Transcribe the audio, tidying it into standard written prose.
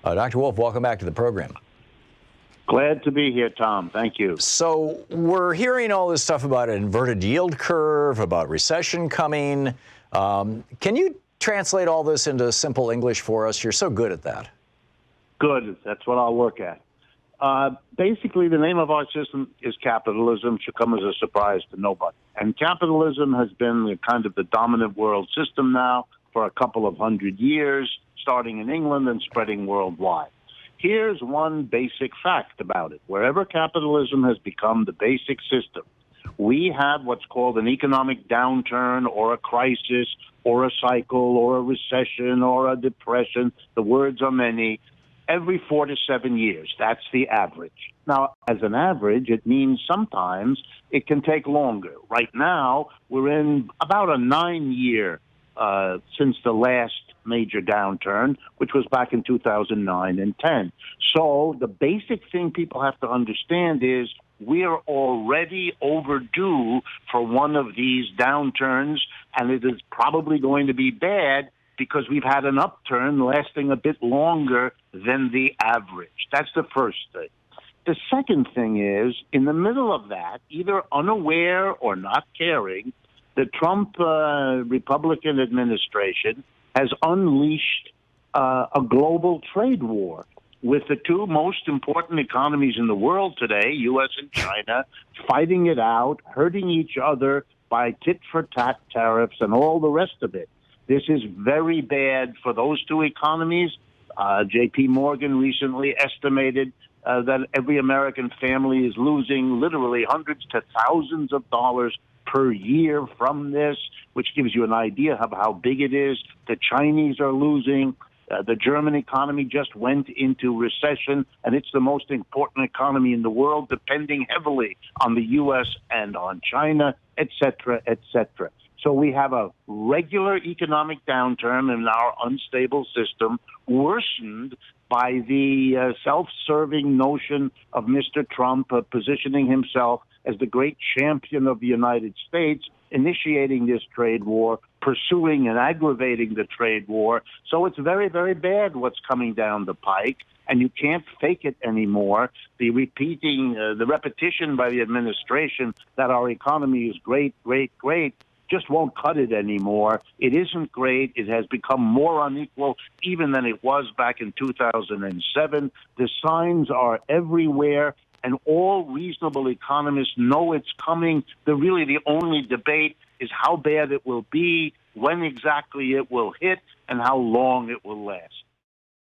Dr. Wolff, welcome back to the program. Glad to be here, Tom. Thank you. So we're hearing all this stuff about an inverted yield curve, about recession coming. Can you translate all this into simple English for us? You're so good at that. Good. That's what I'll work at. Basically, the name of our system is capitalism. Should come as a surprise to nobody. And capitalism has been kind of the dominant world system now for a couple of hundred years, starting in England and spreading worldwide. Here's one basic fact about it. Wherever capitalism has become the basic system, we have what's called an economic downturn or a crisis or a cycle or a recession or a depression. The words are many. Every 4 to 7 years. That's the average. Now, as an average, it means sometimes it can take longer. Right now, we're in about a 9-year since the last major downturn, which was back in 2009 and 10. So the basic thing people have to understand is we're already overdue for one of these downturns, and it is probably going to be bad because we've had an upturn lasting a bit longer than the average. That's the first thing. The second thing is, in the middle of that, either unaware or not caring, the Trump Republican administration has unleashed a global trade war with the two most important economies in the world today, U.S. and China, fighting it out, hurting each other by tit-for-tat tariffs and all the rest of it. This is very bad for those two economies. J.P. Morgan recently estimated that every American family is losing literally hundreds to thousands of dollars per year from this, which gives you an idea of how big it is. The Chinese are losing. The German economy just went into recession, and it's the most important economy in the world, depending heavily on the U.S. and on China, et cetera, et cetera. So we have a regular economic downturn in our unstable system, worsened by the self-serving notion of Mr. Trump positioning himself as the great champion of the United States, initiating this trade war, pursuing and aggravating the trade war. So it's very, very bad what's coming down the pike, and you can't fake it anymore. The repetition by the administration that our economy is great, great, great, just won't cut it anymore. It isn't great. It has become more unequal even than it was back in 2007. The signs are everywhere, and all reasonable economists know it's coming. The only debate is how bad it will be, when exactly it will hit, and how long it will last.